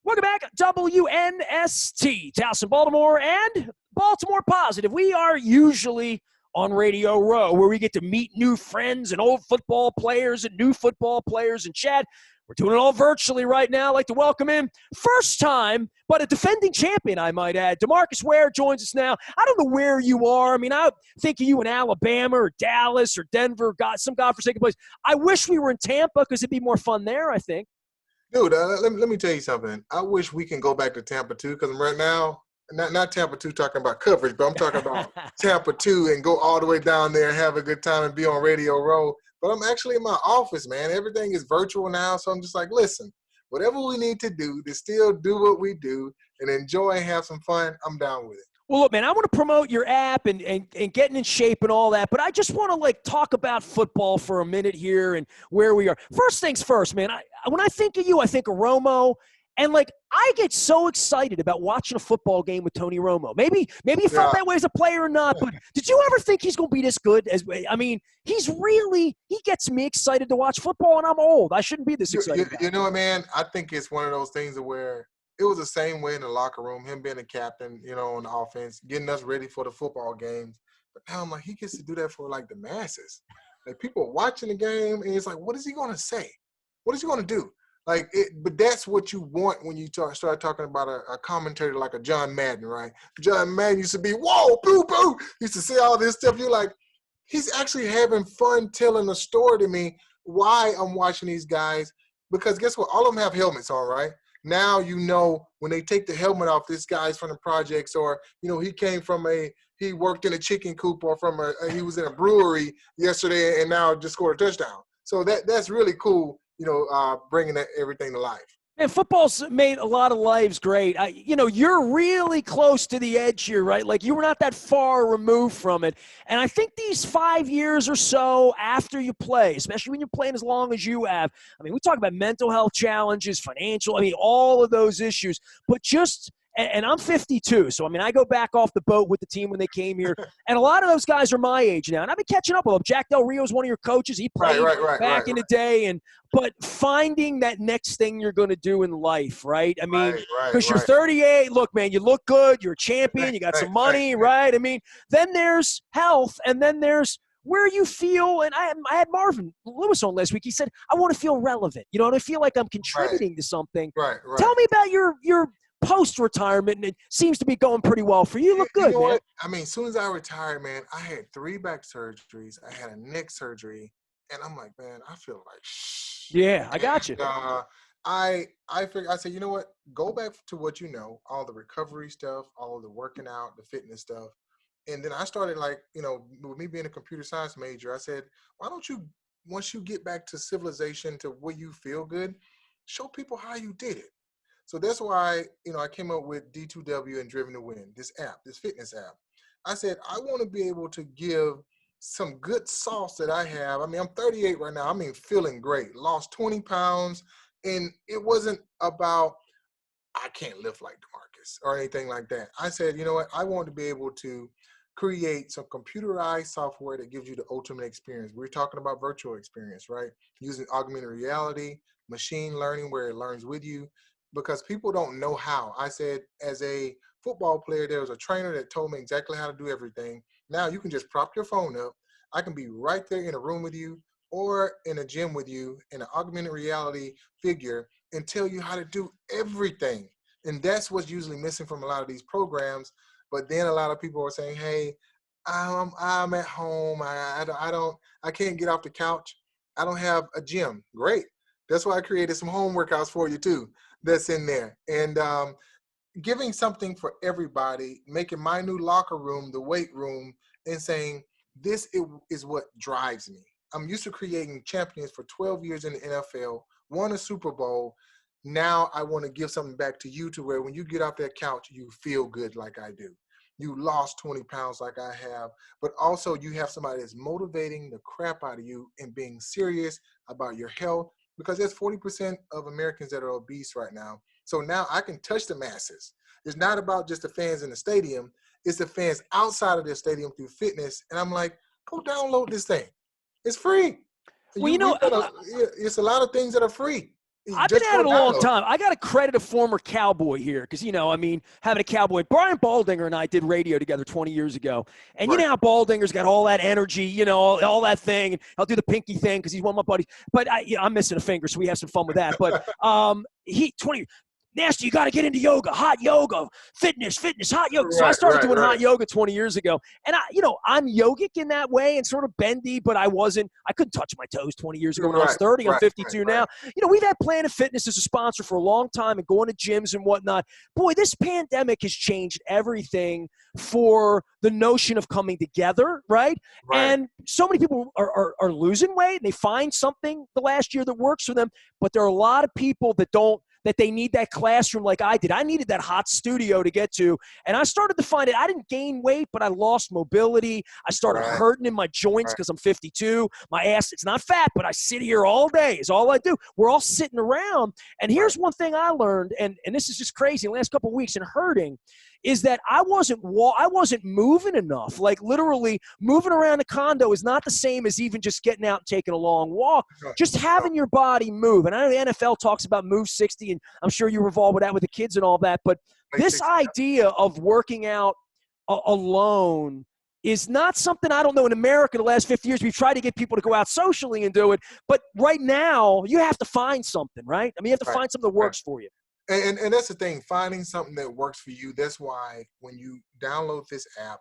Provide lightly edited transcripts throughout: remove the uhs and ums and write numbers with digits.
Welcome back, WNST, Towson, Baltimore, and Baltimore Positive. We are usually on Radio Row, where we get to meet new friends and old football players and new football players and chat. We're doing it all virtually right now. I'd like to welcome in, first time, but a defending champion, I might add. Demarcus Ware joins us now. I don't know where you are. I mean, I think of you in Alabama or Dallas or Denver, some godforsaken place. I wish we were in Tampa because it'd be more fun there, I think. Dude, let me tell you something. I wish we can go back to Tampa 2 because right now, not Tampa 2 talking about coverage, but I'm talking about Tampa 2 and go all the way down there and have a good time and be on Radio Row. But I'm actually in my office, man. Everything is virtual now, so I'm just like, listen, whatever we need to do to still do what we do and enjoy and have some fun, I'm down with it. Well, look, man, I want to promote your app and getting in shape and all that, but I just want to, talk about football for a minute here and where we are. First things first, man, when I think of you, I think of Romo, and, I get so excited about watching a football game with Tony Romo. Maybe you felt that way as a player or not, but did you ever think he's going to be this good? He gets me excited to watch football, and I'm old. I shouldn't be this excited. You know what, man? I think it's one of those things where it was the same way in the locker room, him being a captain, on the offense, getting us ready for the football games. But now I'm like, he gets to do that for, the masses. People are watching the game, and it's like, what is he going to say? What is he going to do? But that's what you want when you start talking about a commentator like a John Madden, right? John Madden used to be, whoa, boo, boo. Used to say all this stuff. You're like, he's actually having fun telling a story to me why I'm watching these guys. Because guess what? All of them have helmets on, right? Now when they take the helmet off, this guy's from the projects, or he worked in a chicken coop, or he was in a brewery yesterday and now just scored a touchdown. So that's really cool, bringing everything to life. And football's made a lot of lives great. You're really close to the edge here, right? You were not that far removed from it. And I think these 5 years or so after you play, especially when you're playing as long as you have, we talk about mental health challenges, financial, all of those issues. But and I'm 52, so, I go back off the boat with the team when they came here. And a lot of those guys are my age now. And I've been catching up with them. Jack Del Rio is one of your coaches. He played back in the day. But finding that next thing you're going to do in life, right? Because you're 38. Look, man, you look good. You're a champion. You got some money, right? Then there's health, and then there's where you feel. And I had Marvin Lewis on last week. He said, I want to feel relevant. I feel like I'm contributing to something. Right. Tell me about your post-retirement, and it seems to be going pretty well for you. You look good, man. What? As soon as I retired, man, I had 3 back surgeries. I had a neck surgery, and I'm like, man, I feel like shh. Yeah, I got you. I figured, I said, you know what? Go back to what you know, all the recovery stuff, all of the working out, the fitness stuff. And then I started, with me being a computer science major, I said, why don't you, once you get back to civilization, to where you feel good, show people how you did it. So that's why, I came up with D2W and Driven to Win, this fitness app. I said, I want to be able to give some good sauce that I have. I'm 38 right now. Feeling great. Lost 20 pounds. And it wasn't about, I can't lift like Demarcus or anything like that. I said, you know what? I want to be able to create some computerized software that gives you the ultimate experience. We're talking about virtual experience, right? Using augmented reality, machine learning, where it learns with you. Because people don't know how. I said, as a football player, there was a trainer that told me exactly how to do everything. Now you can just prop your phone up. I can be right there in a room with you or in a gym with you in an augmented reality figure and tell you how to do everything. And that's what's usually missing from a lot of these programs. But then a lot of people are saying, hey, I'm at home. I can't get off the couch. I don't have a gym. Great. That's why I created some home workouts for you too. That's in there. And giving something for everybody, making my new locker room the weight room, and saying this is what drives me. I'm used to creating champions for 12 years in the NFL, won a Super Bowl. Now I want to give something back to you, to where when you get off that couch, you feel good like I do. You lost 20 pounds like I have, but also you have somebody that's motivating the crap out of you and being serious about your health. Because there's 40% of Americans that are obese right now. So now I can touch the masses. It's not about just the fans in the stadium. It's the fans outside of the stadium through fitness. And I'm like, go download this thing. It's free. Well, it's a lot of things that are free. I've been Just at go it a long download. time. I got to credit a former cowboy here because, having a cowboy. Brian Baldinger and I did radio together 20 years ago. And you Right. know how Baldinger's got all that energy, all that thing. And I'll do the pinky thing because he's one of my buddies. But I'm missing a finger, so we have some fun with that. But Nasty, you got to get into yoga, hot yoga, fitness, hot yoga. So I started doing hot yoga 20 years ago. And I'm yogic in that way and sort of bendy, but I couldn't touch my toes 20 years ago when I was 30. I'm 52 now. We've had Planet Fitness as a sponsor for a long time and going to gyms and whatnot. Boy, this pandemic has changed everything for the notion of coming together, right? And so many people are losing weight and they find something the last year that works for them, but there are a lot of people that they need that classroom like I did. I needed that hot studio to get to. And I started to find it. I didn't gain weight, but I lost mobility. I started hurting in my joints because I'm 52. My ass, it's not fat, but I sit here all day is all I do. We're all sitting around. And here's one thing I learned, and this is just crazy, the last couple of weeks and hurting, is that I wasn't moving enough. Like literally moving around the condo is not the same as even just getting out and taking a long walk. Just having your body move. And I know the NFL talks about Move 60, and I'm sure you revolve with that with the kids and all that. But this idea of working out alone is not something, I don't know, in America the last 50 years. We've tried to get people to go out socially and do it. But right now, you have to find something, right? I mean, you have to find something that works for you. And that's the thing, finding something that works for you. That's why when you download this app,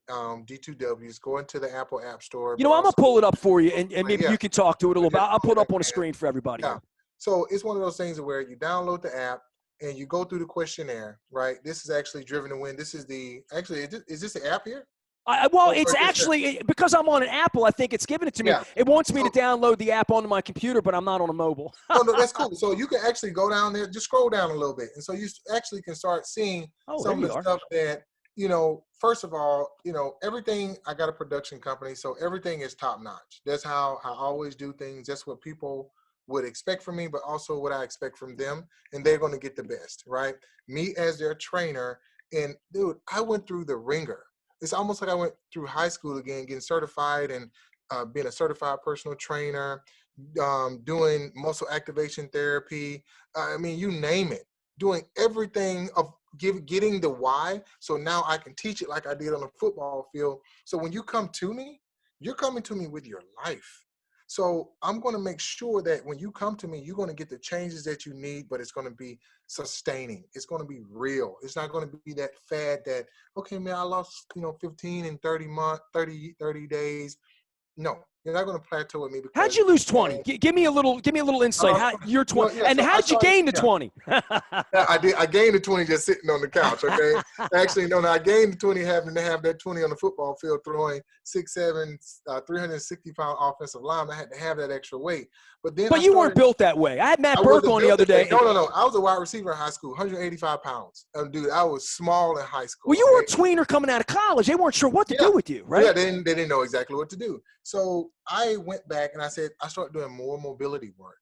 D2Ws, go into the Apple App Store. I'm going to pull it up for you, and maybe you can talk to it a little bit. I'll put it up on a screen for everybody. Yeah. So it's one of those things where you download the app and you go through the questionnaire, right? This is actually Driven to Win. This is is this the app here? It's actually, because I'm on an Apple, I think it's giving it to me. Yeah. It wants me to download the app onto my computer, but I'm not on a mobile. No, that's cool. So you can actually go down there, just scroll down a little bit. And so you actually can start seeing some of the stuff that, first of all, everything, I got a production company, so everything is top notch. That's how I always do things. That's what people would expect from me, but also what I expect from them. And they're going to get the best, right? Me as their trainer. And dude, I went through the ringer. It's almost like I went through high school again, getting certified and being a certified personal trainer, doing muscle activation therapy. I mean, you name it, doing everything of getting the why. So now I can teach it like I did on the football field. So when you come to me, you're coming to me with your life. So I'm going to make sure that when you come to me, you're going to get the changes that you need, but it's going to be sustaining. It's going to be real. It's not going to be that fad that, okay, man, I lost, 15 in 30 days. No, you're not going to plateau with me. How'd you lose 20? Give me a little insight. You're 20, and how did you gain the 20? I gained the 20 just sitting on the couch. Okay, actually, no, I gained the 20 having to have that 20 on the football field, throwing 6'7", 360-pound offensive lineman. I had to have that extra weight. But you weren't built that way. I had Matt Burke on the other day. No. I was a wide receiver in high school, 185 pounds. Dude, I was small in high school. Well, you were a tweener coming out of college. They weren't sure what to do with you, right? Yeah, they didn't know exactly what to do. So I went back and I started doing more mobility work.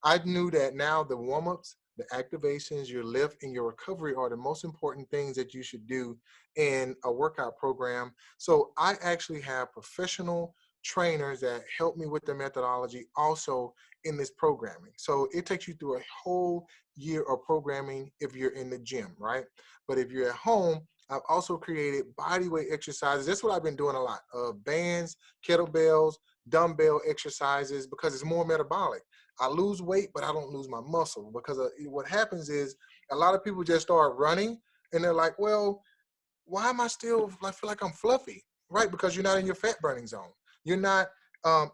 I knew that now the warm-ups, the activations, your lift, and your recovery are the most important things that you should do in a workout program. So I actually have professional trainers that help me with the methodology also in this programming. So it takes you through a whole year of programming if you're in the gym, right? But if you're at home, I've also created body weight exercises. That's what I've been doing a lot of: bands, kettlebells, dumbbell exercises, because it's more metabolic. I lose weight, but I don't lose my muscle, because what happens is a lot of people just start running and they're like, well, why am I still feel like I'm fluffy, right? Because you're not in your fat burning zone. You're not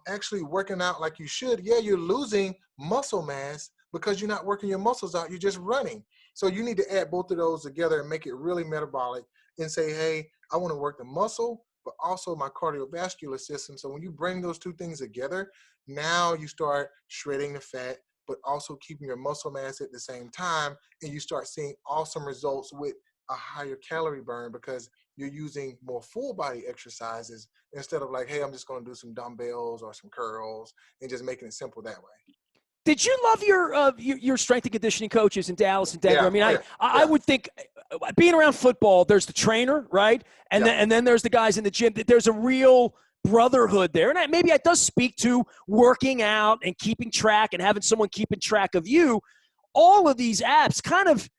actually working out like you should. Yeah, you're losing muscle mass because you're not working your muscles out. You're just running. So you need to add both of those together and make it really metabolic and say, hey, I want to work the muscle, but also my cardiovascular system. So when you bring those two things together, now you start shredding the fat, but also keeping your muscle mass at the same time. And you start seeing awesome results with a higher calorie burn, because you're using more full body exercises instead of like, hey, I'm just going to do some dumbbells or some curls, and just making it simple that way. Did you love your strength and conditioning coaches in Dallas and Denver? Yeah. I mean, I would think, being around football, there's the trainer, right? And then there's the guys in the gym. There's a real brotherhood there. And maybe it does speak to working out and keeping track and having someone keeping track of you. All of these apps kind of,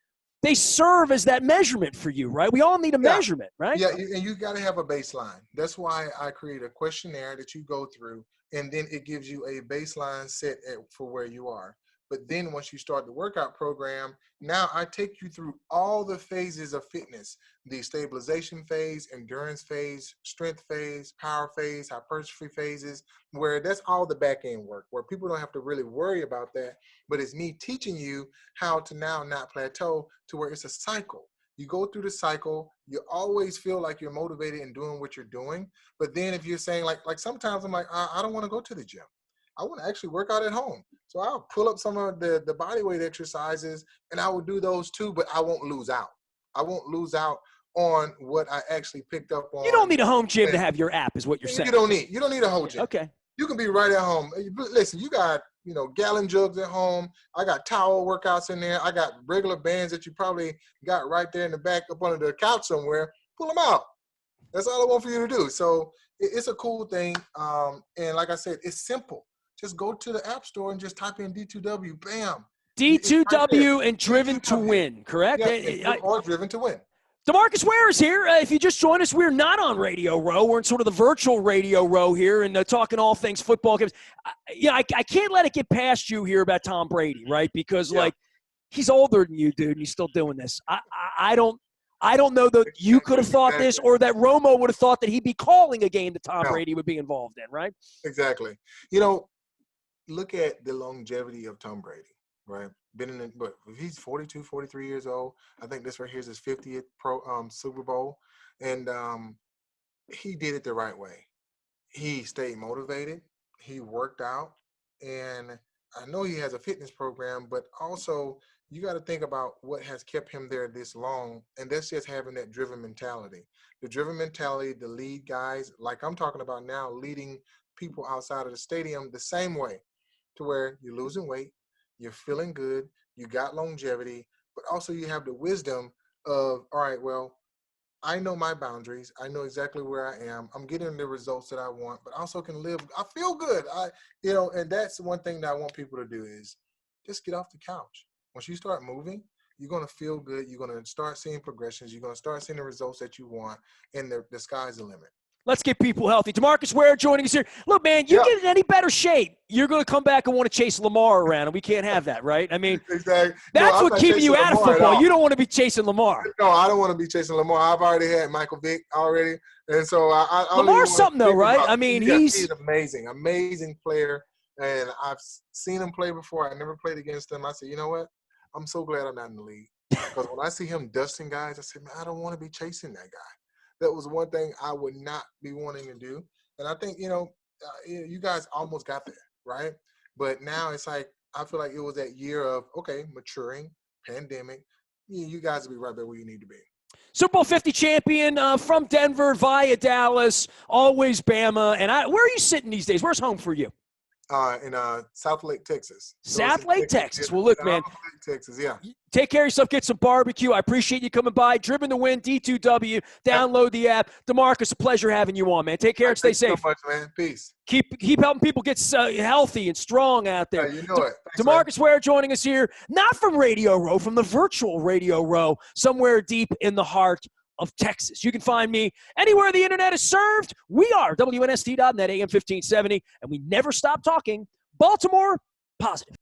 they serve as that measurement for you, right? We all need a measurement, right? Yeah, and you got to have a baseline. That's why I create a questionnaire that you go through, and then it gives you a baseline set for where you are. But then once you start the workout program, now I take you through all the phases of fitness: the stabilization phase, endurance phase, strength phase, power phase, hypertrophy phases, where that's all the back end work, where people don't have to really worry about that. But it's me teaching you how to now not plateau, to where it's a cycle. You go through the cycle, you always feel like you're motivated in doing what you're doing. But then if you're saying, like sometimes I'm like, I don't want to go to the gym. I want to actually work out at home. So I'll pull up some of the body weight exercises, and I will do those too, but I won't lose out. I won't lose out on what I actually picked up on. You don't need a home gym to have your app, is what you're saying. You don't need a whole gym. Okay. You can be right at home. Listen, you got, gallon jugs at home. I got towel workouts in there. I got regular bands that you probably got right there in the back up under the couch somewhere. Pull them out. That's all I want for you to do. So it's a cool thing. And like I said, it's simple. Just go to the App Store and just type in D2W. Bam. D2W right and Driven to Win, correct? Yeah, or Driven to Win. Demarcus Ware is here. If you just joined us, we're not on Radio Row. We're in sort of the virtual Radio Row here and talking all things football games. I can't let it get past you here about Tom Brady, right? Because, he's older than you, dude, and he's still doing this. I don't know that you could have thought this, or that Romo would have thought that he'd be calling a game that Tom Brady would be involved in, right? Exactly. Look at the longevity of Tom Brady, right? But he's 42, 43 years old. I think this right here is his 50th Super Bowl. And he did it the right way. He stayed motivated. He worked out. And I know he has a fitness program, but also you got to think about what has kept him there this long. And that's just having that driven mentality. The driven mentality, the lead guys, like I'm talking about now, leading people outside of the stadium the same way, to where you're losing weight, you're feeling good, you got longevity, but also you have the wisdom of, all right, well, I know my boundaries. I know exactly where I am. I'm getting the results that I want, but also can live. I feel good. And that's one thing that I want people to do is just get off the couch. Once you start moving, you're going to feel good. You're going to start seeing progressions. You're going to start seeing the results that you want, and the sky's the limit. Let's get people healthy. Demarcus Ware joining us here. Look, man, you get in any better shape, you're going to come back and want to chase Lamar around, and we can't have that, right? I mean, exactly. That's what keeping you out of football. You don't want to be chasing Lamar. No, I don't want to be chasing Lamar. I've already had Michael Vick already, and so Lamar's something, though, right? I mean, he's amazing player, and I've seen him play before. I never played against him. I said, you know what? I'm so glad I'm not in the league, because when I see him dusting guys, I said, man, I don't want to be chasing that guy. That was one thing I would not be wanting to do. And I think, you guys almost got there, right? But now it's like, I feel like it was that year of, okay, maturing, pandemic. You guys will be right there where you need to be. Super Bowl 50 champion from Denver via Dallas, always Bama. And where are you sitting these days? Where's home for you? In South Lake, Texas. South Lake, Texas. Well, look, man. Texas, yeah. Take care of yourself. Get some barbecue. I appreciate you coming by. Driven to Win, D2W. Download the app. Demarcus, a pleasure having you on, man. Take care and stay safe. Thank you so much, man. Peace. Keep helping people get healthy and strong out there. You know it. Thanks, Demarcus Ware joining us here, not from Radio Row, from the virtual Radio Row, somewhere deep in the heart of Texas. You can find me anywhere the internet is served. We are WNST.net, AM 1570, and we never stop talking Baltimore positive.